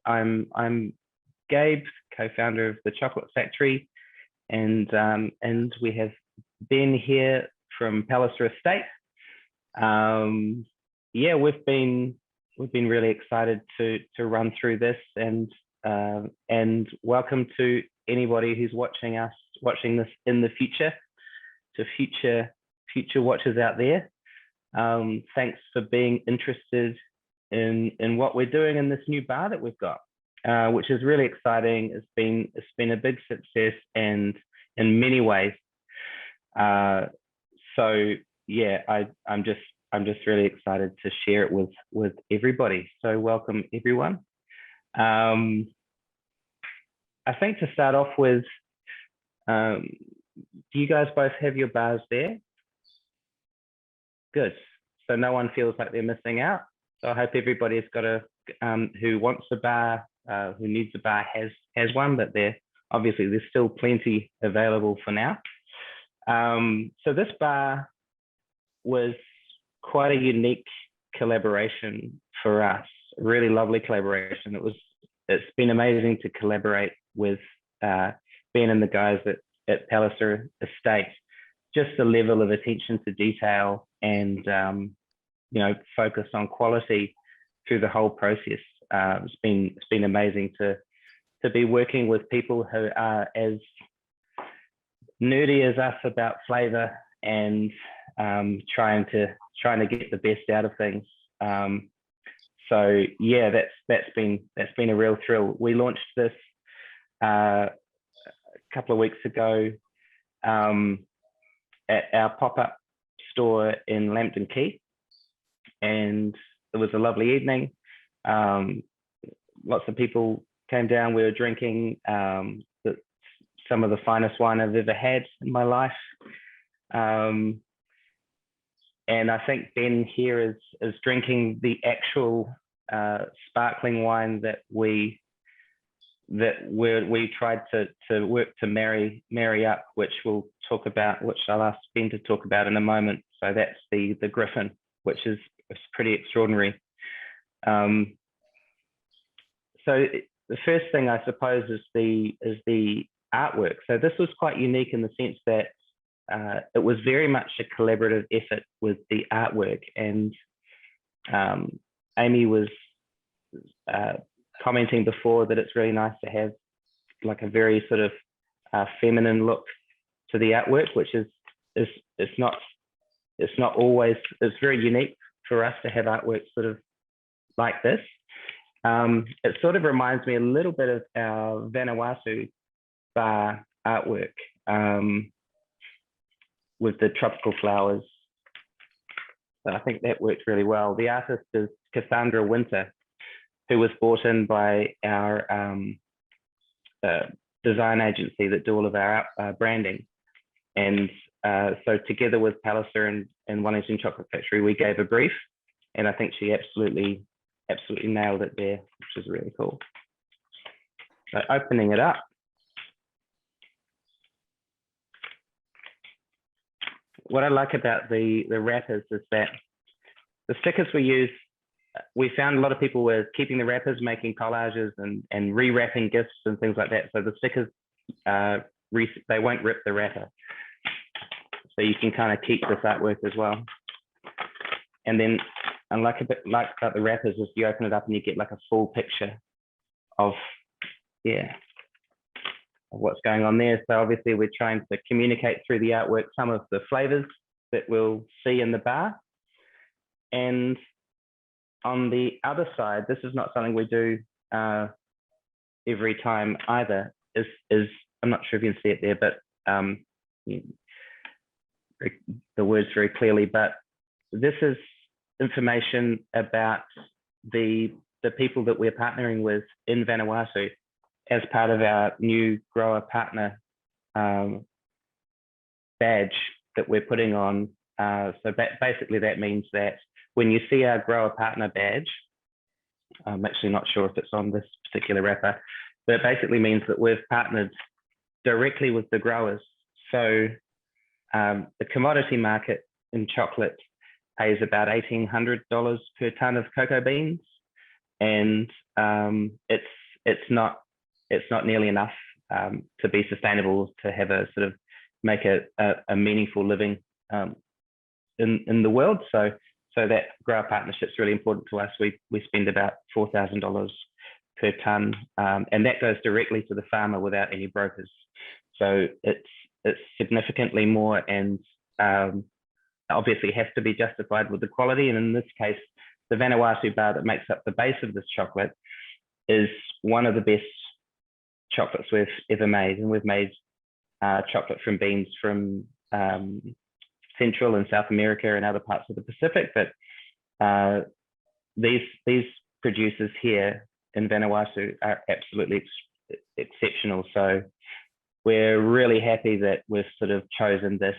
I'm Gabe, co-founder of the Chocolate Factory, and we have Ben here from Palliser Estate. Yeah, we've been really excited to run through this, and welcome to anybody who's watching this in the future, to future watchers out there. Thanks for being interested in what we're doing in this new bar that we've got, which is really exciting. It's been a big success, and in many ways. So yeah, I'm just really excited to share it with everybody. So welcome everyone. I think to start off with, do you guys both have your bars there? Good. So no one feels like they're missing out. So I hope everybody's got who wants a bar, who needs a bar has one, but obviously there's still plenty available for now. So this bar was quite a unique collaboration for us, a really lovely collaboration. It's been amazing to collaborate with Ben and the guys at Palliser Estate. Just the level of attention to detail and focus on quality through the whole process. It's been amazing to be working with people who are as nerdy as us about flavor and trying to get the best out of things. So yeah, that's been a real thrill. We launched this a couple of weeks ago at our pop-up store in Lambton Quay, and it was a lovely evening. Lots of people came down. We were drinking some of the finest wine I've ever had in my life. And I think Ben here is drinking the actual sparkling wine that we tried to work to marry up, which we'll talk about, which I'll ask Ben to talk about in a moment. So that's the Griffin, which is pretty extraordinary. So the first thing, I suppose, is the artwork. So this was quite unique in the sense that it was very much a collaborative effort with the artwork, and Amy was commenting before that it's really nice to have like a very sort of feminine look to the artwork, which it's not always, it's very unique for us to have artwork sort of like this. It sort of reminds me a little bit of our Vanuatu bar artwork with the tropical flowers. So I think that worked really well. The artist is Cassandra Winter, who was brought in by our design agency that do all of our branding. And so together with Palliser and Wellington Chocolate Factory, we gave a brief, and I think she absolutely nailed it there, which is really cool. So opening it up. What I like about the wrappers is that the stickers we use, we found a lot of people were keeping the wrappers, making collages and rewrapping gifts and things like that. So the stickers, they won't rip the wrapper. So you can kind of keep this artwork as well. And then, and like about the wrappers is you open it up and you get like a full picture of what's going on there. So obviously we're trying to communicate through the artwork some of the flavors that we'll see in the bar. And on the other side, this is not something we do every time either, is I'm not sure if you can see it there, but the words very clearly, but this is information about the people that we're partnering with in Vanuatu as part of our new grower partner badge that we're putting on. So basically that means that when you see our grower partner badge, I'm actually not sure if it's on this particular wrapper, but it basically means that we've partnered directly with the growers. So the commodity market in chocolate pays about $1,800 per ton of cocoa beans, and it's it's not nearly enough to be sustainable, to have a sort of make a meaningful living in the world. So that grower partnership is really important to us. We spend about $4,000 per tonne, and that goes directly to the farmer without any brokers. So it's significantly more, and obviously has to be justified with the quality. And in this case, the Vanuatu bar that makes up the base of this chocolate is one of the best chocolates we've ever made. And we've made chocolate from beans from Central and South America and other parts of the Pacific, but these producers here in Vanuatu are absolutely exceptional. So we're really happy that we've sort of chosen this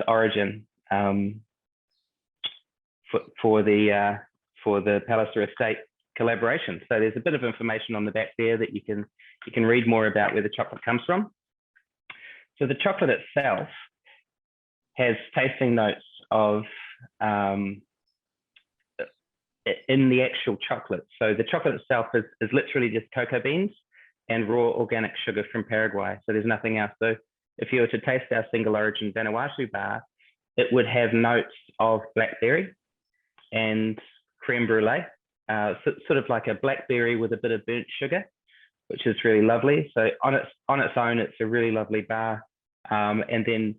origin for the Palliser estate collaboration. So there's a bit of information on the back there that you can read more about where the chocolate comes from. So the chocolate itself has tasting notes of in the actual chocolate. So the chocolate itself is literally just cocoa beans and raw organic sugar from Paraguay. So there's nothing else. So if you were to taste our single origin Vanuatu bar, it would have notes of blackberry and creme brulee, sort of like a blackberry with a bit of burnt sugar, which is really lovely. So on its own, it's a really lovely bar. And then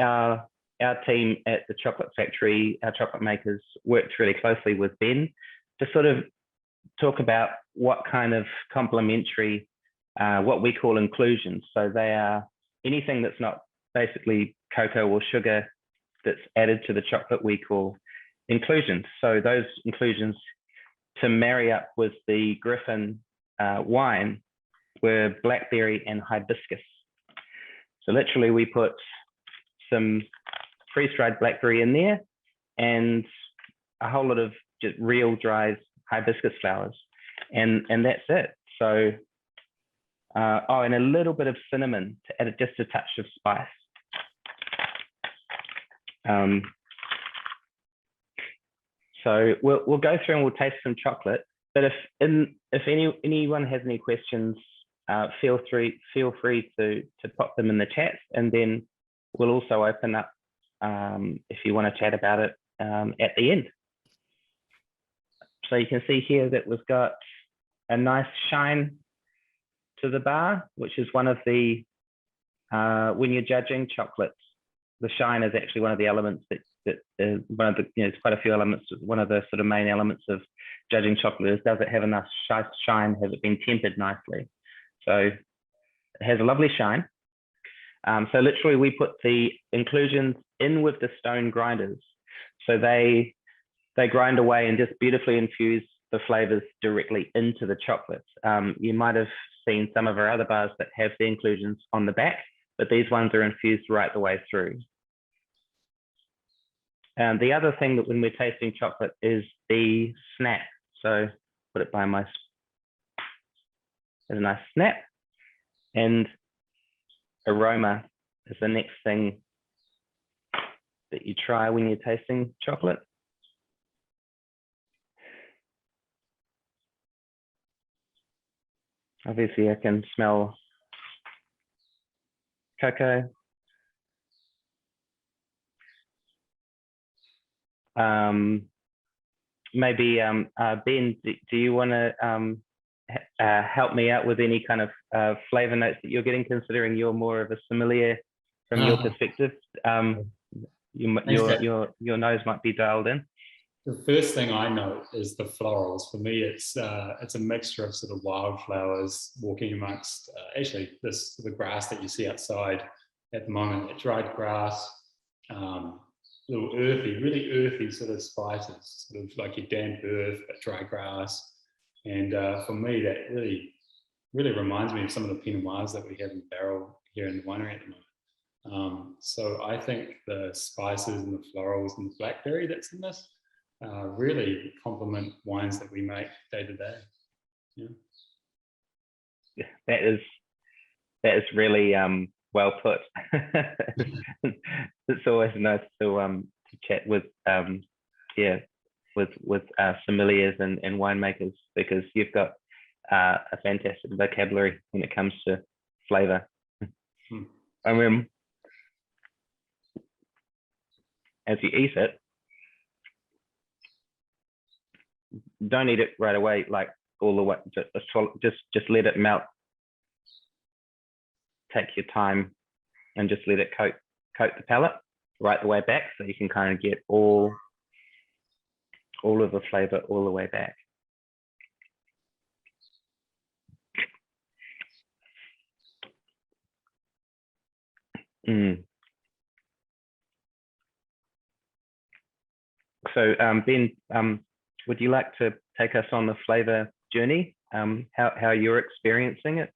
our team at the chocolate factory, our chocolate makers, worked really closely with Ben to sort of talk about what kind of complementary, what we call inclusions. So they are anything that's not basically cocoa or sugar that's added to the chocolate we call inclusions. So those inclusions to marry up with the Griffin wine were blackberry and hibiscus. So literally we put some freeze-dried blackberry in there and a whole lot of just real dried hibiscus flowers, and that's it. So and a little bit of cinnamon to add just a touch of spice. So we'll go through and we'll taste some chocolate. But if anyone has any questions, feel free to pop them in the chat, and then we'll also open up if you want to chat about it at the end. So you can see here that we've got a nice shine to the bar, which is one of the, when you're judging chocolates, the shine is actually one of the elements that one of the, there's quite a few elements, one of the sort of main elements of judging chocolate is, does it have enough shine? Has it been tempered nicely? So it has a lovely shine. So literally we put the inclusions in with the stone grinders. So they grind away and just beautifully infuse the flavors directly into the chocolate. You might have seen some of our other bars that have the inclusions on the back, but these ones are infused right the way through. The other thing that when we're tasting chocolate is the snap. So put it by my, there's a nice snap, and aroma is the next thing that you try when you're tasting chocolate. Obviously I can smell cocoa. Maybe Ben, do you want to help me out with any kind of flavor notes that you're getting, considering you're more of a sommelier from your perspective? Your nose might be dialed in. The first thing I note is the florals. For me, it's a mixture of sort of wildflowers walking amongst actually the grass that you see outside at the moment. That dried grass, little earthy, really earthy sort of spices, sort of like your damp earth, but dry grass. And for me, that really reminds me of some of the Pinot Noirs that we have in barrel here in the winery at the moment. So I think the spices and the florals and the blackberry that's in this really complement wines that we make day to day. Yeah, that is really well put. It's always nice to chat with with sommeliers and winemakers, because you've got a fantastic vocabulary when it comes to flavor. I mean, as you eat it, don't eat it right away, like all the way. Just let it melt. Take your time and just let it coat the palate right the way back, so you can kind of get all of the flavor all the way back. So Ben, would you like to take us on the flavor journey? How you're experiencing it?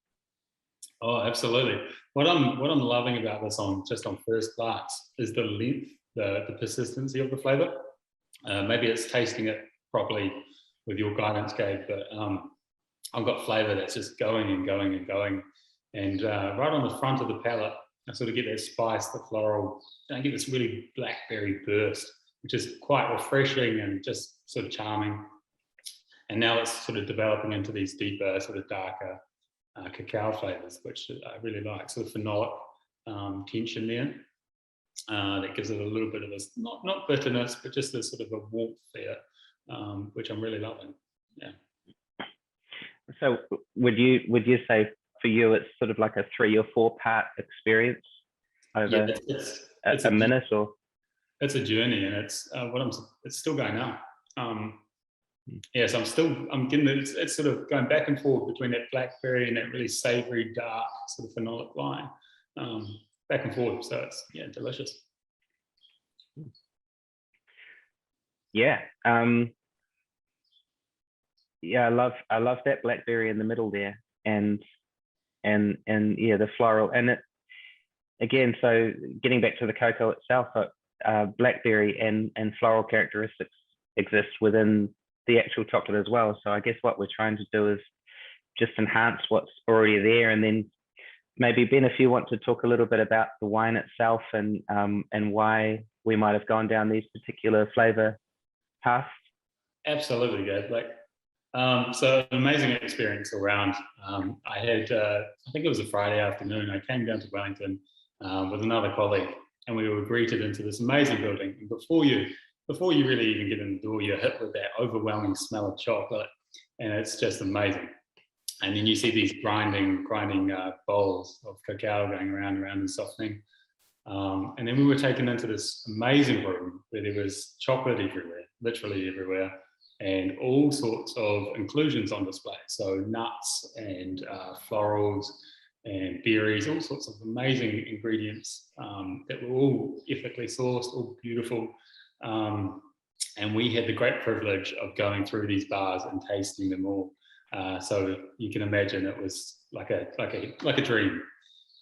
Oh, absolutely. What I'm loving about this on first glance is the length, the persistency of the flavor. Maybe it's tasting it properly with your guidance, Gabe, but I've got flavor that's just going and going and going. And right on the front of the palate, I sort of get that spice, the floral, and I get this really blackberry burst, which is quite refreshing and just sort of charming. And now it's sort of developing into these deeper, sort of darker cacao flavors, which I really like. Sort of phenolic tension there. That gives it a little bit of this, not bitterness, but just this sort of a warmth there, which I'm really loving. Yeah. So would you say for you it's sort of like a 3 or 4 part experience over it's a minute, or? It's a journey, and it's still going now. Yes, I'm getting it's sort of going back and forth between that blackberry and that really savory, dark sort of phenolic wine, back and forth. So it's delicious. Yeah, I love that blackberry in the middle there, and the floral, and it again. So getting back to the cocoa itself, blackberry and floral characteristics exist within the actual chocolate as well. So I guess what we're trying to do is just enhance what's already there. And then maybe Ben, if you want to talk a little bit about the wine itself and why we might have gone down these particular flavor paths. Absolutely, Gabe. So an amazing experience around. I had, I think it was a Friday afternoon. I came down to Wellington with another colleague, and we were greeted into this amazing building. And before you really even get in the door, you're hit with that overwhelming smell of chocolate, and it's just amazing. And then you see these grinding bowls of cacao going around and softening. And then we were taken into this amazing room where there was chocolate everywhere, literally everywhere, and all sorts of inclusions on display. So nuts and florals and berries, all sorts of amazing ingredients that were all ethically sourced, all beautiful. And we had the great privilege of going through these bars and tasting them all. So you can imagine it was like a dream.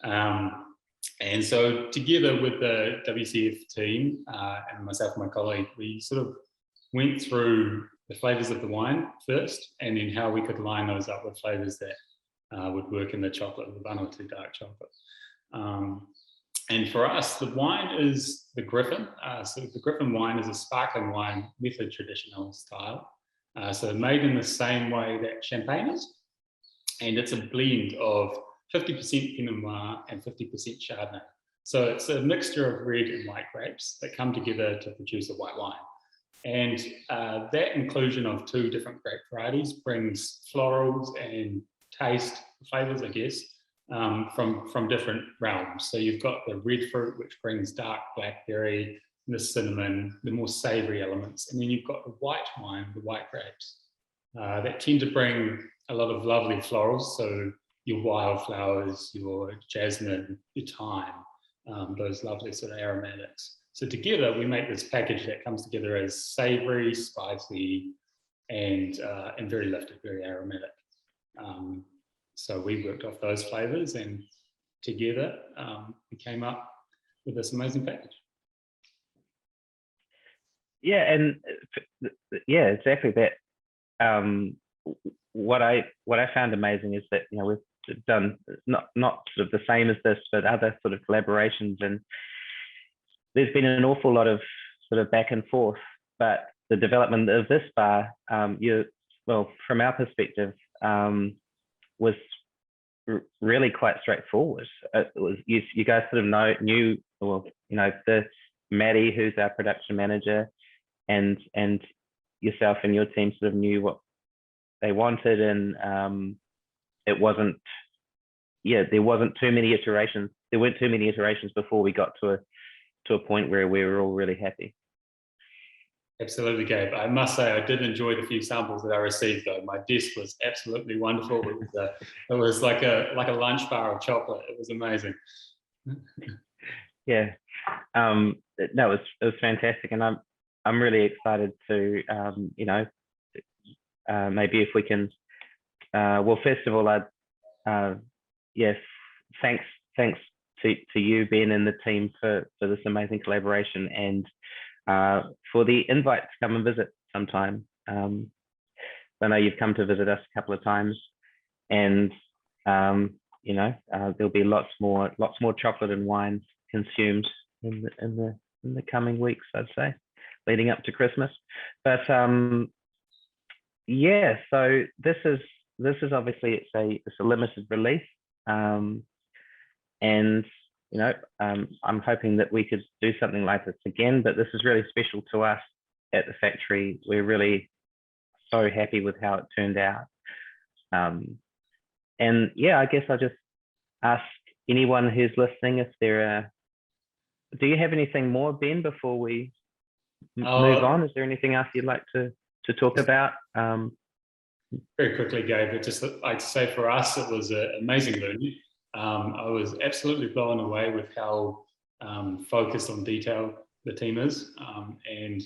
And so together with the WCF team and myself and my colleague, we sort of went through the flavors of the wine first, and then how we could line those up with flavors that would work in the chocolate, the Vanuatu dark chocolate. And for us, the wine is the Griffin. So the Griffin wine is a sparkling wine with a traditional style. So made in the same way that champagne is. And it's a blend of 50% Pinot Noir and 50% Chardonnay. So it's a mixture of red and white grapes that come together to produce a white wine. And that inclusion of 2 different grape varieties brings florals and taste flavors, I guess, from different realms. So you've got the red fruit, which brings dark blackberry, the cinnamon, the more savory elements. And then you've got the white wine, the white grapes, that tend to bring a lot of lovely florals. So your wildflowers, your jasmine, your thyme, those lovely sort of aromatics. So together we make this package that comes together as savory, spicy, and very lifted, very aromatic. So we worked off those flavors, and together we came up with this amazing package. Yeah, and yeah, exactly that. What I found amazing is that we've done not sort of the same as this, but other sort of collaborations, and there's been an awful lot of sort of back and forth. But the development of this bar, well, from our perspective, was really quite straightforward. It was you guys sort of knew, well, you know, Maddie, who's our production manager, and yourself and your team sort of knew what they wanted, and it wasn't, there wasn't too many iterations. There weren't too many iterations before we got to a point where we were all really happy. Absolutely, Gabe. I must say I did enjoy the few samples that I received, though. My desk was absolutely wonderful. It was like a lunch bar of chocolate. It was amazing. Yeah, it was fantastic, and I'm really excited to you know, maybe if we can. Well, first of all, yes, thanks to you, Ben, and the team for this amazing collaboration, and for the invite to come and visit sometime. I know you've come to visit us a couple of times, and you know, there'll be lots more chocolate and wine consumed in the coming weeks, I'd say, leading up to Christmas. But yeah, so this is obviously it's a limited release, and you know, I'm hoping that we could do something like this again, but this is really special to us at the factory. We're really so happy with how it turned out. And yeah, I guess I'll just ask anyone who's listening if do you have anything more, Ben, before we move on? Is there anything else you'd like to talk about? Very quickly, Gabe, but just like to say for us, it was an amazing learning. I was absolutely blown away with how focused on detail the team is, and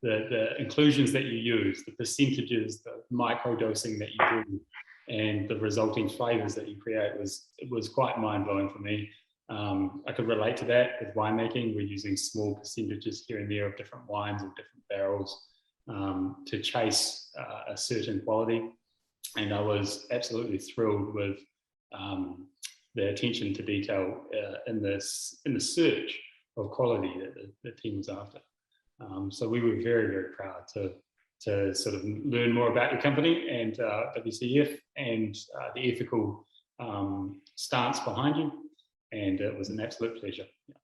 the inclusions that you use, the percentages, the micro dosing that you do, and the resulting flavors that you create was quite mind-blowing for me. I could relate to that with winemaking. We're using small percentages here and there of different wines and different barrels to chase a certain quality, and I was absolutely thrilled with the attention to detail in the search of quality that the team was after. So we were very, very proud to sort of learn more about your company and WCF and the ethical stance behind you, and it was an absolute pleasure. Yeah.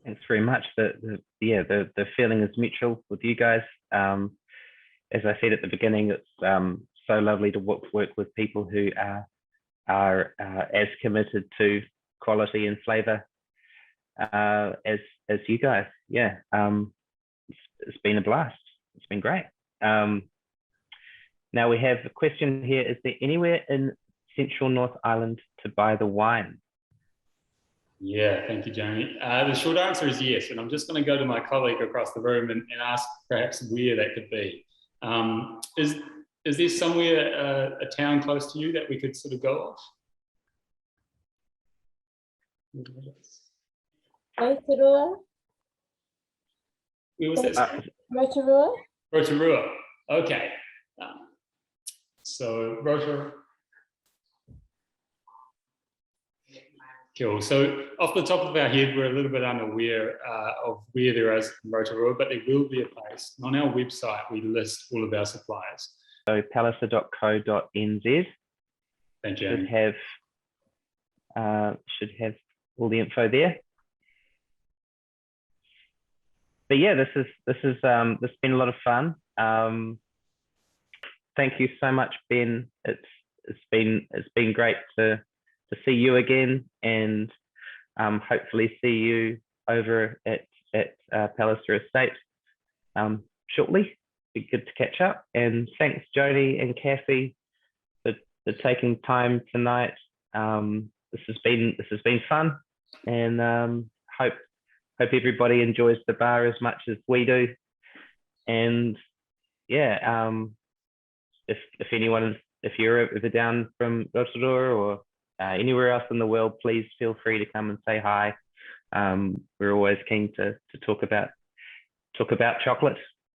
Thanks very much. The feeling is mutual with you guys. As I said at the beginning, it's so lovely to work with people who are as committed to quality and flavor as you guys. Yeah, it's been a blast. It's been great. Now we have a question here. Is there anywhere in Central North Island to buy the wine? Yeah, thank you, Jamie. The short answer is yes, and I'm just going to go to my colleague across the room and ask perhaps where that could be. Is there somewhere, a town close to you that we could sort of go off? Rotorua. Where was that? Rotorua. Rotorua. Okay. So Rotorua. Cool. So off the top of our head, we're a little bit unaware of where there is in Rotorua, but there will be a place. And on our website, we list all of our suppliers. So palliser.co.nz. Thank you. Should have all the info there. But yeah, this has been a lot of fun. Thank you so much, Ben. It's been great to see you again, and hopefully see you over at Palliser Estate shortly. Be good to catch up. And thanks, Jody and Kathy, for taking time tonight. This has been fun, and hope everybody enjoys the bar as much as we do. And yeah, if you're ever down from Rotorua or anywhere else in the world, please feel free to come and say hi. We're always keen to talk about chocolate.